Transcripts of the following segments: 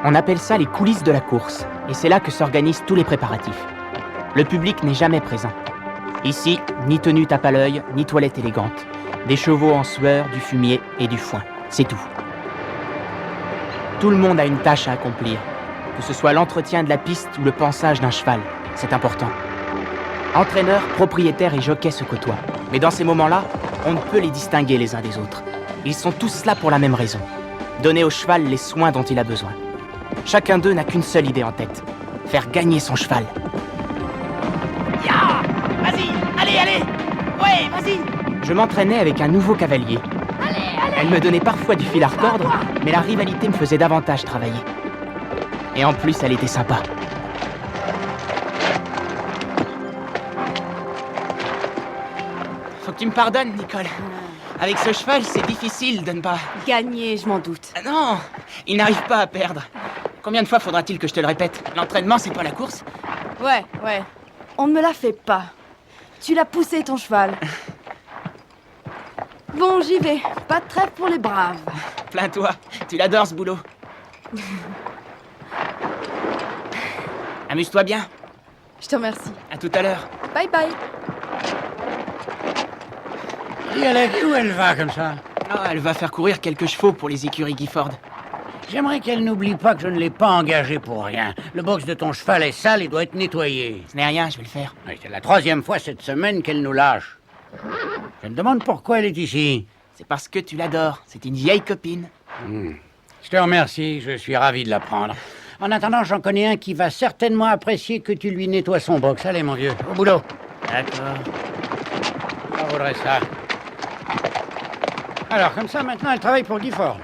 On appelle ça les coulisses de la course, et c'est là que s'organisent tous les préparatifs. Le public n'est jamais présent. Ici, ni tenue tape à l'œil, ni toilette élégante. Des chevaux en sueur, du fumier et du foin, c'est tout. Tout le monde a une tâche à accomplir, que ce soit l'entretien de la piste ou le pansage d'un cheval, c'est important. Entraîneurs, propriétaires et jockeys se côtoient, mais dans ces moments-là, on ne peut les distinguer les uns des autres. Ils sont tous là pour la même raison, donner au cheval les soins dont il a besoin. Chacun d'eux n'a qu'une seule idée en tête, faire gagner son cheval. Ya! Vas-y! Allez! Ouais, vas-y! Je m'entraînais avec un nouveau cavalier. Allez! Elle me donnait parfois du fil à retordre, mais la rivalité me faisait davantage travailler. Et en plus, elle était sympa. Faut que tu me pardonnes, Nicole. Avec ce cheval, c'est difficile de ne pas... Gagner, je m'en doute. Ah non, il n'arrive pas à perdre. Combien de fois faudra-t-il que je te le répète? L'entraînement, c'est pas la course. Ouais. On ne me la fait pas. Tu l'as poussé, ton cheval. Bon, j'y vais. Pas de trêve pour les braves. Plains-toi, tu l'adores ce boulot. Amuse-toi bien. Je te remercie. À tout à l'heure. Bye bye. Et où elle va comme ça? Oh, elle va faire courir quelques chevaux pour les écuries Gifford. J'aimerais qu'elle n'oublie pas que je ne l'ai pas engagée pour rien. Le box de ton cheval est sale et doit être nettoyé. Ce n'est rien, je vais le faire. Oui, c'est la 3e fois cette semaine qu'elle nous lâche. Je me demande pourquoi elle est ici. C'est parce que tu l'adores. C'est une vieille copine. Je te remercie, je suis ravi de l'apprendre. En attendant, j'en connais un qui va certainement apprécier que tu lui nettoies son box. Allez, mon vieux, au boulot. D'accord. Ça vaudrait ça. Alors, comme ça, maintenant, elle travaille pour Gifford.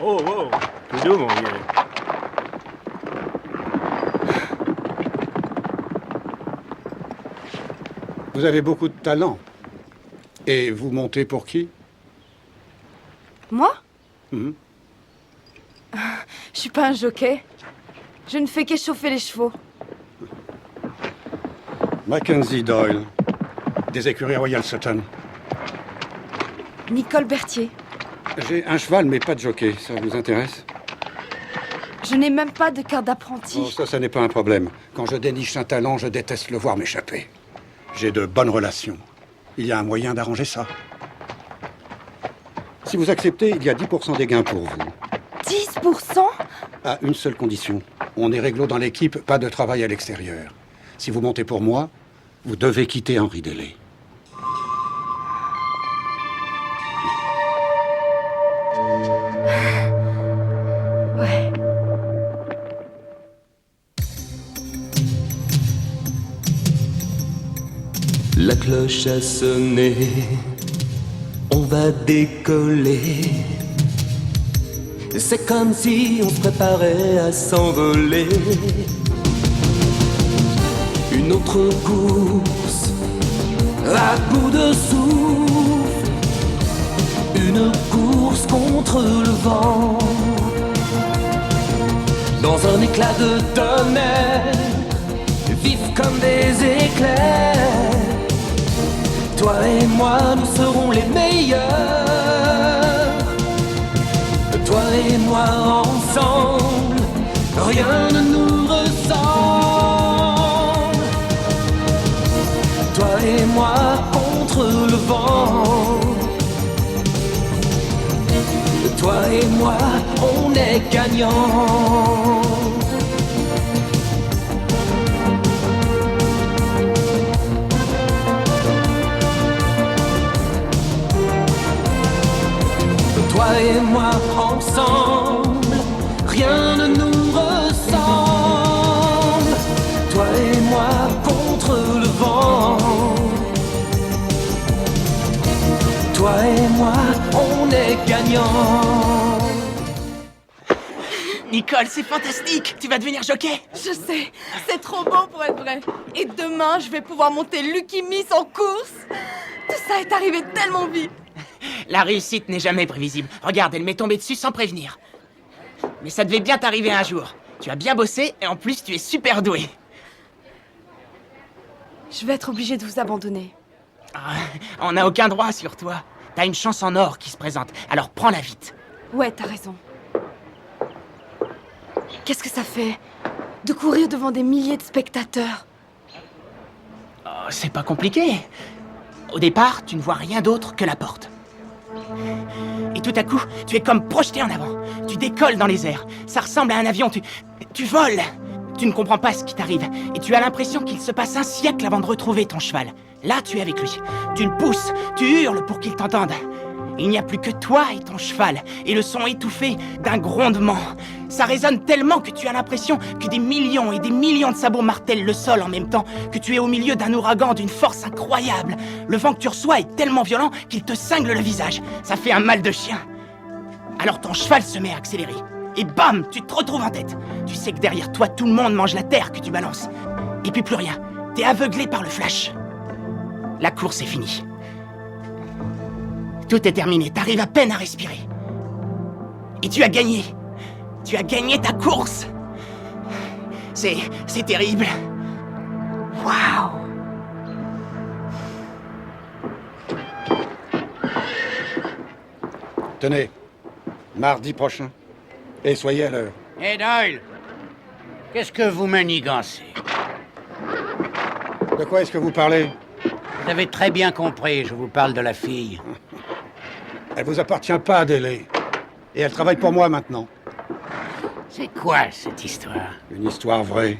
Oh, tout doux, mon vieux. Vous avez beaucoup de talent. Et vous montez pour qui? Moi? Mhm. Je suis pas un jockey. Je ne fais qu'échauffer les chevaux. Mackenzie Doyle, des écuries Royal Sutton. Nicole Berthier. J'ai un cheval, mais pas de jockey. Ça vous intéresse? Je n'ai même pas de carte d'apprenti. Oh, ça n'est pas un problème. Quand je déniche un talent, je déteste le voir m'échapper. J'ai de bonnes relations. Il y a un moyen d'arranger ça. Si vous acceptez, il y a 10% des gains pour vous. 10%? À une seule condition. On est réglo dans l'équipe, pas de travail à l'extérieur. Si vous montez pour moi, vous devez quitter Henri Delay. Ouais. La cloche a sonné, on va décoller. C'est comme si on se préparait à s'envoler. Une autre course, à bout de souffle. Une course contre le vent. Dans un éclat de tonnerre, vifs comme des éclairs. Toi et moi, nous serons les meilleurs. Toi et moi ensemble, rien ne nous ressemble. Toi et moi contre le vent. Toi et moi, on est gagnants. Toi et moi ensemble, rien ne nous ressemble. Toi et moi contre le vent. Toi et moi, on est gagnants. Nicole, c'est fantastique. Tu vas devenir jockey. Je sais, c'est trop beau pour être vrai. Et demain, je vais pouvoir monter Lucky Miss en course. Tout ça est arrivé tellement vite. La réussite n'est jamais prévisible. Regarde, elle m'est tombée dessus sans prévenir. Mais ça devait bien t'arriver un jour. Tu as bien bossé et en plus tu es super doué. Je vais être obligée de vous abandonner. Ah, on n'a aucun droit sur toi. T'as une chance en or qui se présente, alors prends-la vite. Ouais, t'as raison. Qu'est-ce que ça fait de courir devant des milliers de spectateurs? Oh, c'est pas compliqué. Au départ, tu ne vois rien d'autre que la porte. Et tout à coup, tu es comme projeté en avant. Tu décolles dans les airs. Ça ressemble à un avion, tu voles. Tu ne comprends pas ce qui t'arrive. Et tu as l'impression qu'il se passe un siècle avant de retrouver ton cheval. Là, tu es avec lui. Tu le pousses, tu hurles pour qu'il t'entende. Il n'y a plus que toi et ton cheval, et le son étouffé d'un grondement. Ça résonne tellement que tu as l'impression que des millions et des millions de sabots martèlent le sol en même temps, que tu es au milieu d'un ouragan d'une force incroyable. Le vent que tu reçois est tellement violent qu'il te cingle le visage. Ça fait un mal de chien. Alors ton cheval se met à accélérer. Et bam, tu te retrouves en tête. Tu sais que derrière toi, tout le monde mange la terre que tu balances. Et puis plus rien. T'es aveuglé par le flash. La course est finie. Tout est terminé, t'arrives à peine à respirer. Et tu as gagné. Tu as gagné ta course. C'est terrible. Waouh. Tenez, mardi prochain. Et soyez à l'heure. Hé Doyle, qu'est-ce que vous manigancez? De quoi est-ce que vous parlez? Vous avez très bien compris, je vous parle de la fille. Elle vous appartient pas, Adélé. Et elle travaille pour moi maintenant. C'est quoi cette histoire? Une histoire vraie.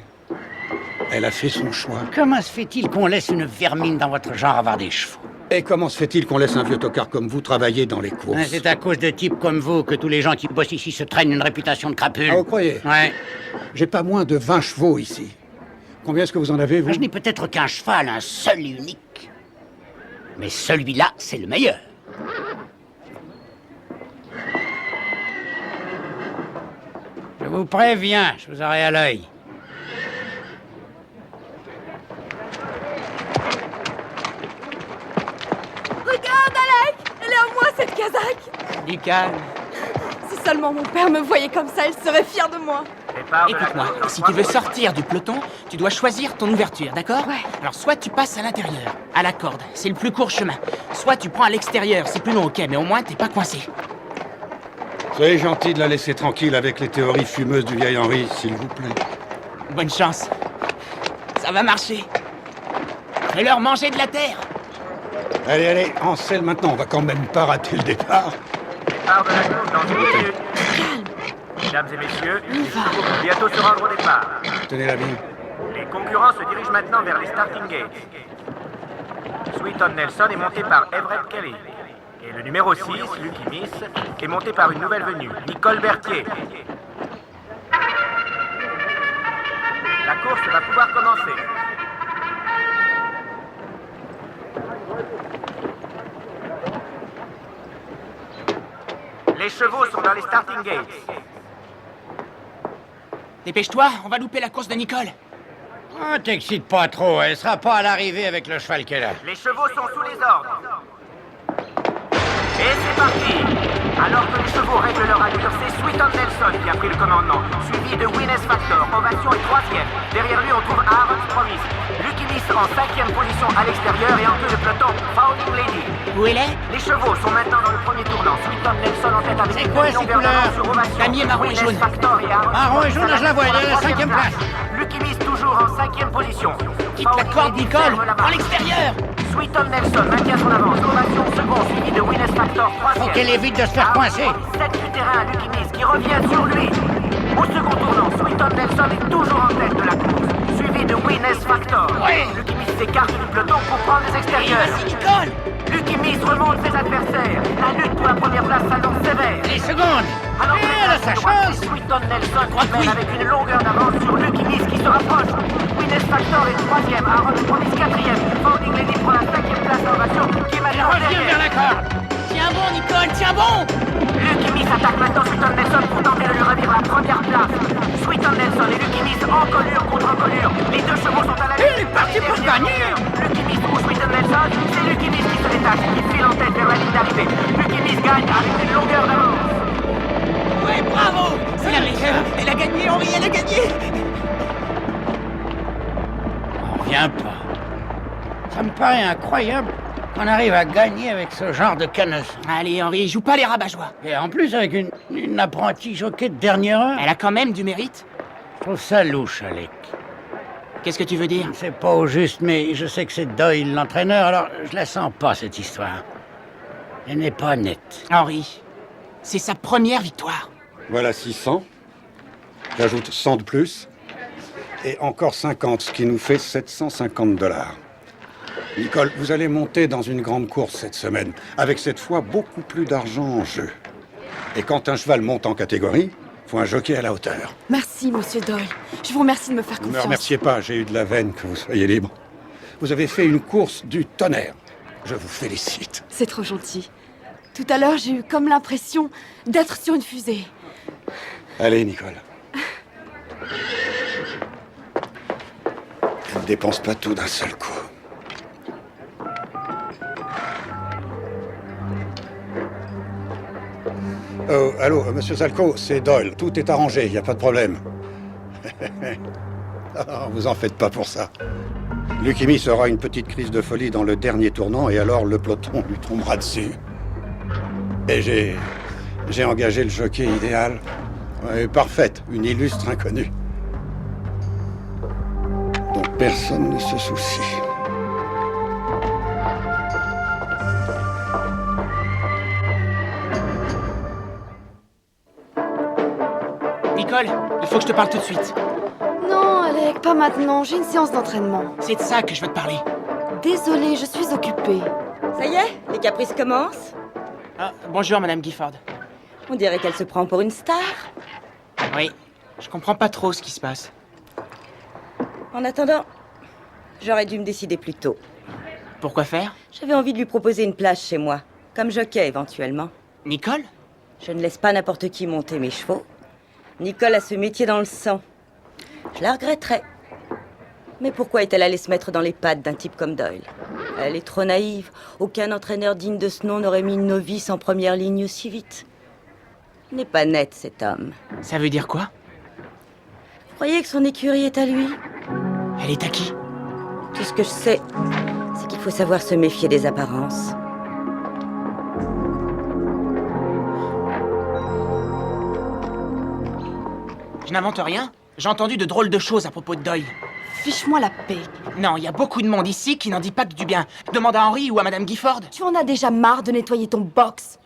Elle a fait son choix. Comment se fait-il qu'on laisse une vermine dans votre genre avoir des chevaux? Et comment se fait-il qu'on laisse un vieux tocard comme vous travailler dans les courses? C'est à cause de types comme vous que tous les gens qui bossent ici se traînent une réputation de crapule. Ah, vous croyez? Ouais. J'ai pas moins de 20 chevaux ici. Combien est-ce que vous en avez, vous? Je n'ai peut-être qu'un cheval, un seul et unique. Mais celui-là, c'est le meilleur. Je vous préviens, je vous aurai à l'œil. Regarde, Alec! Elle est à moi, cette casaque! Du calme. Si seulement mon père me voyait comme ça, il serait fier de moi. Écoute-moi, si tu veux sortir du peloton, tu dois choisir ton ouverture, d'accord? Ouais. Alors soit tu passes à l'intérieur, à la corde, c'est le plus court chemin. Soit tu prends à l'extérieur, c'est plus long, ok, mais au moins t'es pas coincé. Soyez gentil de la laisser tranquille avec les théories fumeuses du vieil Henri, s'il vous plaît. Bonne chance. Ça va marcher. Fais-leur manger de la terre. Allez, allez, en selle maintenant, on va quand même pas rater le départ. Départ de la course dans 10 minutes. Mesdames et messieurs, les chevaux vont bientôt se rendre au départ. Tenez-la bien. Les concurrents se dirigent maintenant vers les starting gates. Sweeton Nelson est monté par Everett Kelly. Et le numéro 6, Lucky Miss, est monté par une nouvelle venue, Nicole Berthier. La course va pouvoir commencer. Les chevaux sont dans les starting gates. Dépêche-toi, on va louper la course de Nicole. Oh, t'excite pas trop, elle sera pas à l'arrivée avec le cheval qu'elle a. Les chevaux sont sous les ordres. Et c'est parti. Alors que les chevaux règlent leur allure, c'est Sweeton Nelson qui a pris le commandement, suivi de Winnes Factor. Ovation est 3e. Derrière lui, on trouve Aaron's Promise. Lucky Miss en 5e position à l'extérieur et en queue de peloton, Founding Lady. Où elle est? Les chevaux sont maintenant dans le premier tournant. Sweeton Nelson en tête avec C'est quoi une ces longueur d'avance couleurs? sur Ovation. Damier marron et Winnes jaune. Factor et Aaron's Marron et Promise jaune, à je la vois, elle est à la 5e place. Lucky Miss toujours en 5e position. Quitte la corde, Nicole. Prends l'extérieur. Sweeton Nelson maintient son avance. Ovation second, suivi de Winnes Factor 3e. Faut qu'elle évite de se faire coincer. 7 du terrain, Lucky Miss qui revient sur lui. Au second tournant, Sweeton Nelson est toujours en tête de la course, suivi de Winnes Factor. Ouais. Lucky Miss s'écarte du peloton pour prendre les Et extérieurs. vas-y, Nicole. Lucky Miss remonte ses adversaires. La lutte pour la première place s'annonce sévère. Les secondes. Alors que Elle a sa chance. Sweeton Nelson crois qui que mène oui. avec une longueur d'avance sur Lucky Miss qui se rapproche. Winnes Factor est 3e, Aaron Promise 4e. Founding Lady prend la 5e place d'Ovation qui est maintenant Reviens derrière. vers la corde. Tiens bon, Nicole, tiens bon. Lucky Miss attaque maintenant Sweeton Nelson pour tenter de lui redire la première place. Sweeton Nelson et Lucky Miss encolure contre encolure. Les deux chevaux sont à la Il est parti pour gagner. Lucky Miss ou Sweeton Nelson, c'est Lucky Miss qui se détache, qui file en tête vers la ligne d'arrivée. Lucky Miss gagne avec une longueur d'avance. Ouais, bravo. C'est la meilleure. Elle a gagné, Henri, elle a gagné. On revient pas. Ça me paraît incroyable. qu'on arrive à gagner avec ce genre de canus. Allez, Henri, joue pas les rabat-joie. Et en plus, avec une apprentie jockey de dernière heure. Elle a quand même du mérite. Je trouve ça louche, Alec. Qu'est-ce que tu veux dire? C'est pas au juste, mais je sais que c'est Doyle, l'entraîneur, alors je la sens pas, cette histoire. Elle n'est pas nette. Henri, c'est sa première victoire. Voilà 600. J'ajoute 100 de plus. Et encore 50, ce qui nous fait 750 $. Nicole, vous allez monter dans une grande course cette semaine, avec cette fois beaucoup plus d'argent en jeu. Et quand un cheval monte en catégorie, faut un jockey à la hauteur. Merci, monsieur Doyle. Je vous remercie de me faire Ne me confiance. remerciez pas, j'ai eu de la veine que vous soyez libre. Vous avez fait une course du tonnerre. Je vous félicite. C'est trop gentil. Tout à l'heure, j'ai eu comme l'impression d'être sur une fusée. Allez, Nicole. Ne dépense pas tout d'un seul coup. Oh, allô, monsieur Zalco, c'est Doyle. Tout est arrangé, il n'y a pas de problème. Ah, vous en faites pas pour ça. Lucchimi aura une petite crise de folie dans le dernier tournant et alors le peloton lui tombera dessus. Et j'ai engagé le jockey idéal. Ouais, parfaite, une illustre inconnue. Dont personne ne se soucie. Nicole, il faut que je te parle tout de suite. Non, Alec, pas maintenant. J'ai une séance d'entraînement. C'est de ça que je veux te parler. Désolée, je suis occupée. Ça y est, les caprices commencent. Ah, bonjour, Madame Gifford. On dirait qu'elle se prend pour une star. Oui, je comprends pas trop ce qui se passe. En attendant, j'aurais dû me décider plus tôt. Pourquoi faire? J'avais envie de lui proposer une place chez moi, comme jockey éventuellement. Nicole? Je ne laisse pas n'importe qui monter mes chevaux. Nicole a ce métier dans le sang. Je la regretterais. Mais pourquoi est-elle allée se mettre dans les pattes d'un type comme Doyle? Elle est trop naïve. Aucun entraîneur digne de ce nom n'aurait mis une novice en première ligne aussi vite. Il n'est pas net, cet homme. Ça veut dire quoi? Vous croyez que son écurie est à lui? Elle est à qui? Tout ce que je sais, c'est qu'il faut savoir se méfier des apparences. Je n'invente rien. J'ai entendu de drôles de choses à propos de Doyle. Fiche-moi la paix. Non, il y a beaucoup de monde ici qui n'en dit pas que du bien. Demande à Henri ou à Madame Gifford. Tu en as déjà marre de nettoyer ton box.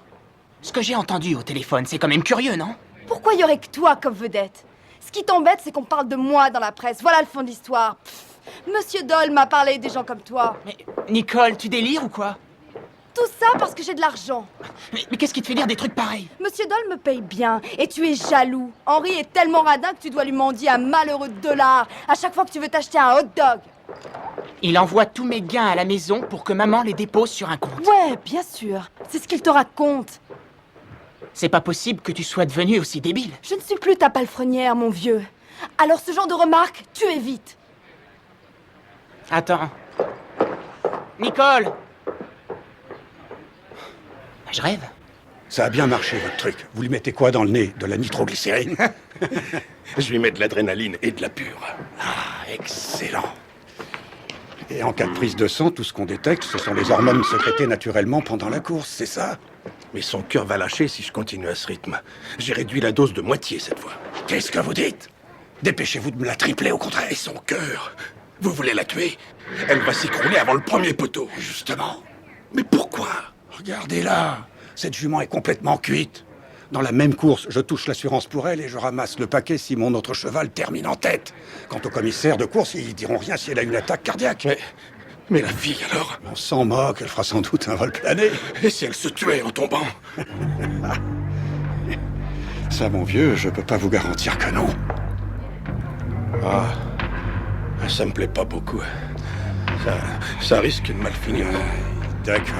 Ce que j'ai entendu au téléphone, c'est quand même curieux, non? Pourquoi y aurait que toi comme vedette? Ce qui t'embête, c'est qu'on parle de moi dans la presse. Voilà le fond de l'histoire. Monsieur Doyle m'a parlé des gens comme toi. Mais Nicole, tu délires ou quoi? Tout ça parce que j'ai de l'argent. Mais qu'est-ce qui te fait dire des trucs pareils? Monsieur Doyle me paye bien et tu es jaloux. Henri est tellement radin que tu dois lui mendier un malheureux $. À chaque fois que tu veux t'acheter un hot dog. Il envoie tous mes gains à la maison pour que maman les dépose sur un compte. Ouais, bien sûr. C'est ce qu'il te raconte. C'est pas possible que tu sois devenu aussi débile. Je ne suis plus ta palefrenière, mon vieux. Alors ce genre de remarques, tu évites. Attends. Nicole! Je rêve. Ça a bien marché, votre truc. Vous lui mettez quoi dans le nez? De la nitroglycérine? Je lui mets de l'adrénaline et de la pure. Ah, excellent. Et en cas de prise de sang, tout ce qu'on détecte, ce sont les hormones sécrétées naturellement pendant la course, c'est ça? Mais son cœur va lâcher si je continue à ce rythme. J'ai réduit la dose de moitié cette fois. Qu'est-ce que vous dites? Dépêchez-vous de me la tripler, au contraire. Et son cœur? Vous voulez la tuer? Elle va s'écrouler avant le premier poteau. Justement. Mais pourquoi? Regardez-la. Cette jument est complètement cuite. Dans la même course, je touche l'assurance pour elle et je ramasse le paquet si mon autre cheval termine en tête. Quant au commissaire de course, ils diront rien si elle a une attaque cardiaque. Mais la fille, alors? On s'en moque, elle fera sans doute un vol plané. Et si elle se tuait en tombant? Ça, mon vieux, je peux pas vous garantir que non. Ah, ça me plaît pas beaucoup. Ça risque de mal finir. D'accord.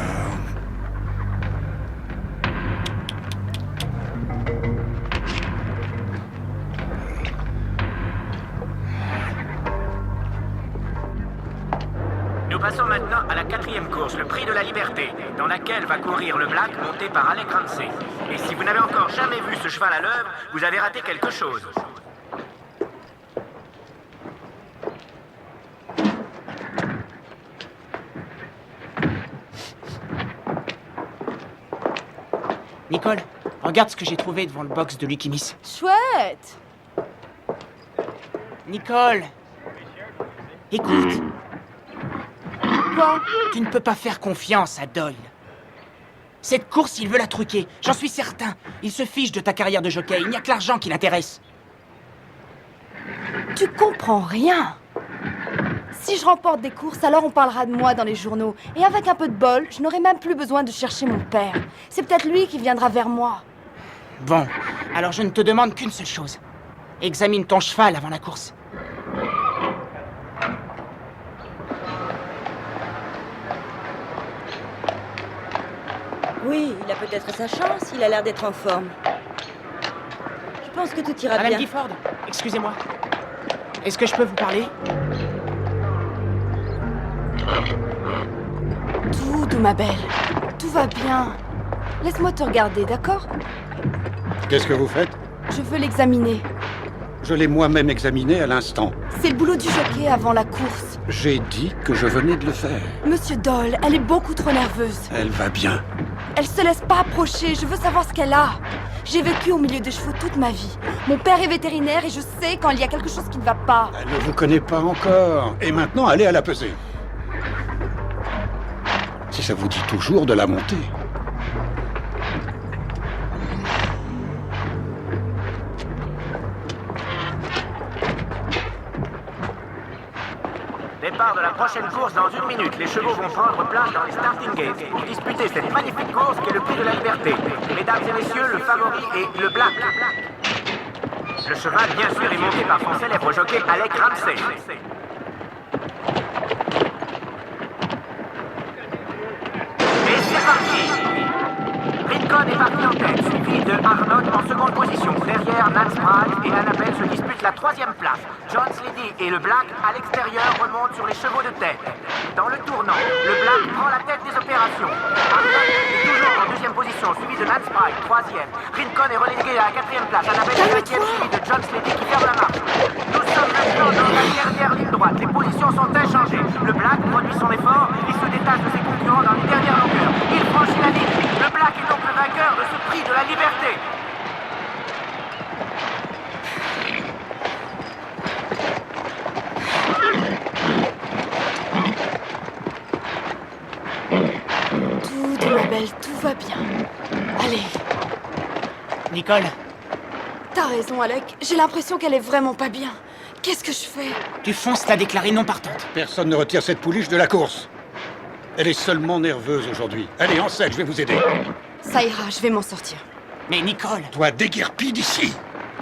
Nous passons maintenant à la 4e course, le prix de la liberté, dans laquelle va courir le Black monté par Alec Ramsey. Et si vous n'avez encore jamais vu ce cheval à l'œuvre, vous avez raté quelque chose. Nicole, regarde ce que j'ai trouvé devant le box de Lucky Miss. Chouette! Nicole! Écoute, Quoi? tu ne peux pas faire confiance à Doyle. Cette course, il veut la truquer, j'en suis certain. Il se fiche de ta carrière de jockey, il n'y a que l'argent qui l'intéresse. Tu comprends rien. Si je remporte des courses, alors on parlera de moi dans les journaux. Et avec un peu de bol, je n'aurai même plus besoin de chercher mon père. C'est peut-être lui qui viendra vers moi. Bon, alors je ne te demande qu'une seule chose. Examine ton cheval avant la course. Oui, il a peut-être sa chance, il a l'air d'être en forme. Je pense que tout ira Madame bien. Gifford, excusez-moi. Est-ce que je peux vous parler? Tout, ma belle. Tout va bien. Laisse-moi te regarder, d'accord? Qu'est-ce que vous faites? Je veux l'examiner. Je l'ai moi-même examiné à l'instant. C'est le boulot du jockey avant la course. J'ai dit que je venais de le faire. Monsieur Doyle, elle est beaucoup trop nerveuse. Elle va bien. Elle se laisse pas approcher, je veux savoir ce qu'elle a. J'ai vécu au milieu des chevaux toute ma vie. Mon père est vétérinaire et je sais quand il y a quelque chose qui ne va pas. Elle ne vous connaît pas encore. Et maintenant, allez à la pesée. Si ça vous dit toujours de la monter. Départ de la prochaine course dans 1 minute. Les chevaux vont prendre place dans les starting gates pour disputer cette magnifique course qui est le prix de la liberté. Mesdames et messieurs, le favori est le Black. Le cheval, bien sûr, est monté par son célèbre jockey Alec Ramsey. Et c'est parti! Rincon est parti en tête, suivi de Arnold en seconde position. Derrière, Nance Pride et Annabelle se disputent la 3e place. John Slady et le Black, à l'extérieur, remontent sur les chevaux de tête. Dans le tournant, le Black prend la tête des opérations. Arnold est toujours en 2e position, suivi de Nance Pride, 3e. Rincon est relégué à la 4e place. Annabelle est 5e, suivi de John Slady qui ferme la marche. Nous sommes maintenant dans la dernière ligne droite. Les positions sont inchangées. Le Black produit son effort. Il se détache de ses concurrents dans les dernières longueurs. Il franchit la ligne. Le Black est donc le vainqueur de ce prix de la liberté. Tout, ma belle, tout va bien. Allez, Nicole, t'as raison, Alec. J'ai l'impression qu'elle est vraiment pas bien. Qu'est-ce que je fais? tu fonces la déclarer non partante. Personne ne retire cette pouliche de la course. Elle est seulement nerveuse aujourd'hui. Allez, en selle, je vais vous aider. Ça ira, je vais m'en sortir. Mais Nicole, Toi, déguerpis d'ici.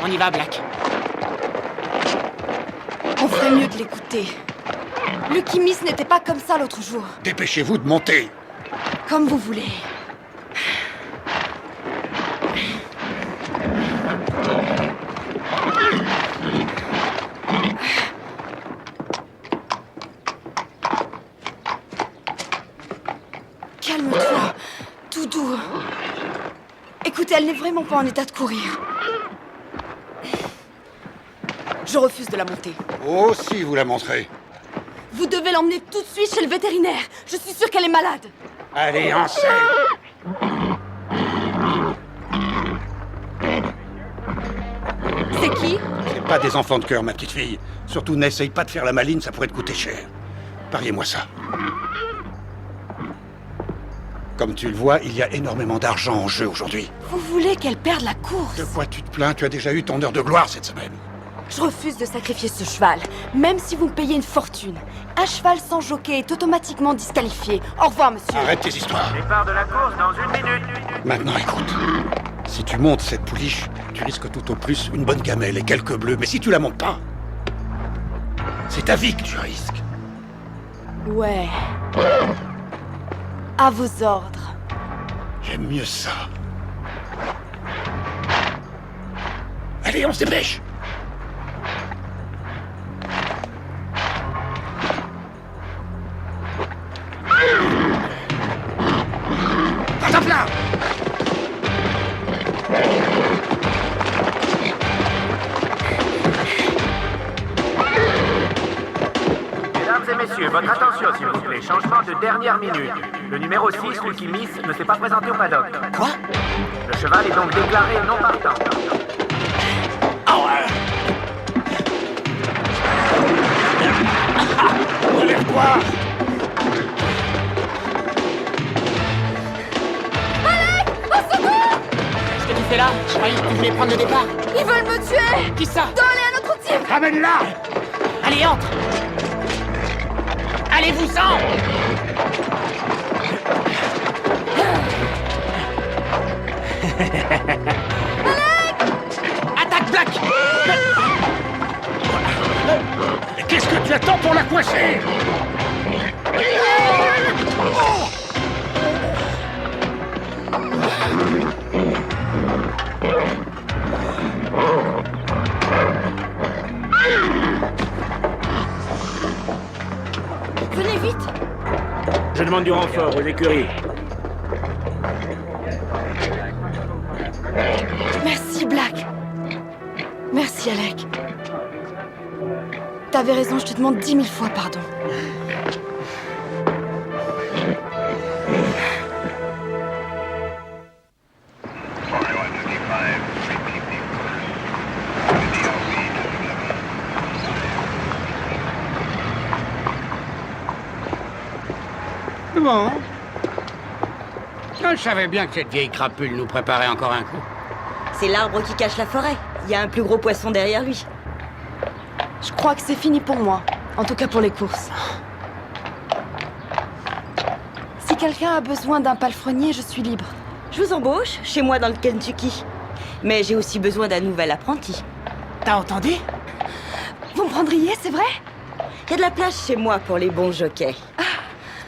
on y va, Black. On ferait mieux de l'écouter. Lucky Miss n'était pas comme ça l'autre jour. Dépêchez-vous de monter. Comme vous voulez. Calme-toi. Tout doux. Écoutez, elle n'est vraiment pas en état de courir. Je refuse de la monter. Oh, si vous la montrez. Vous devez l'emmener tout de suite chez le vétérinaire. Je suis sûre qu'elle est malade. Allez, en selle. C'est qui? C'est pas des enfants de cœur, ma petite fille. Surtout, n'essaye pas de faire la maline, ça pourrait te coûter cher. Pariez-moi ça. Comme tu le vois, il y a énormément d'argent en jeu aujourd'hui. Vous voulez qu'elle perde la course? De quoi tu te plains? Tu as déjà eu ton heure de gloire cette semaine. Je refuse de sacrifier ce cheval, même si vous me payez une fortune. Un cheval sans jockey est automatiquement disqualifié. Au revoir, monsieur. Arrête tes histoires. Départ de la course dans 1 minute. Maintenant, écoute. Si tu montes cette pouliche, tu risques tout au plus une bonne gamelle et quelques bleus. Mais si tu la montes pas, c'est ta vie que tu risques. Ouais. À vos ordres. J'aime mieux ça. Allez, on se dépêche. Attrape là. Mesdames et messieurs, votre attention s'il vous plaît. Changement de dernière minute. Le numéro 6, Lucky Miss, ne s'est pas présenté au paddock. Quoi? Le cheval est donc déclaré non partant. Relève-toi! Qu'est-ce que tu fais là? Je croyais que tu voulais prendre le départ. Ils veulent me tuer! Qui ça? Doyle et un autre type! Ramène-la! Allez, entre! Allez-vous-en! Attaque, Black! Qu'est-ce que tu attends pour la coincer? Venez vite! Je demande du renfort aux écuries. Merci, Black. Merci, Alec. T'avais raison, je te demande 10 000 fois pardon. Bon. Je savais bien que cette vieille crapule nous préparait encore un coup. C'est l'arbre qui cache la forêt. Il y a un plus gros poisson derrière lui. Je crois que c'est fini pour moi. En tout cas pour les courses. Si quelqu'un a besoin d'un palefrenier, je suis libre. Je vous embauche chez moi dans le Kentucky. Mais j'ai aussi besoin d'un nouvel apprenti. T'as entendu? Vous me prendriez, c'est vrai? Il y a de la place chez moi pour les bons jockeys.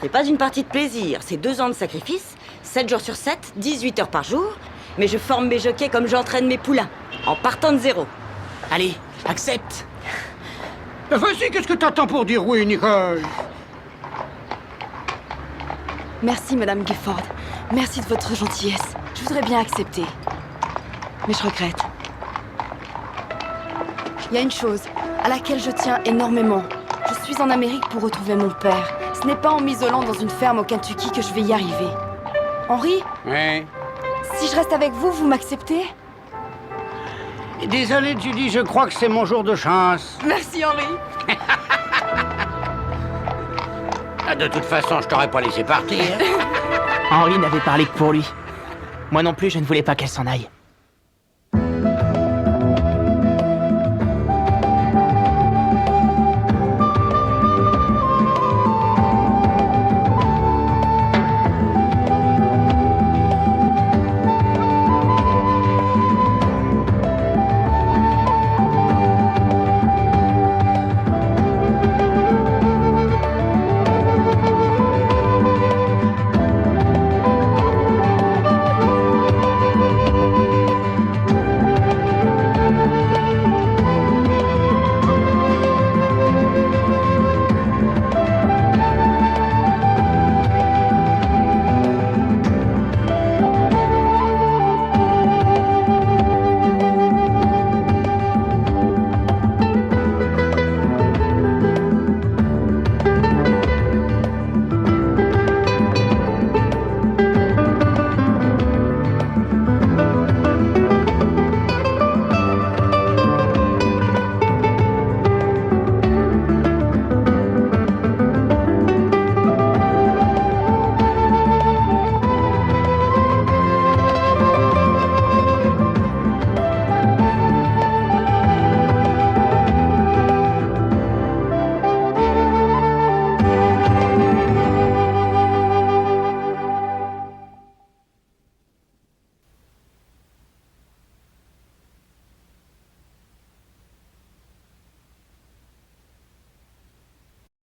C'est pas une partie de plaisir, c'est 2 ans de sacrifice, 7 jours sur 7, 18 heures par jour. Mais je forme mes jockeys comme j'entraîne mes poulains, en partant de zéro. Allez, accepte! Vas-y, qu'est-ce que t'attends pour dire oui, Nicole? Merci, Madame Gifford. Merci de votre gentillesse. Je voudrais bien accepter. Mais je regrette. Il y a une chose à laquelle je tiens énormément. Je suis en Amérique pour retrouver mon père. Ce n'est pas en m'isolant dans une ferme au Kentucky que je vais y arriver. Henry, Oui. si je reste avec vous, vous m'acceptez? Désolé, Judy, je crois que c'est mon jour de chance. Merci, Henry. De toute façon, je t'aurais pas laissé partir. Henry n'avait parlé que pour lui. Moi non plus, je ne voulais pas qu'elle s'en aille.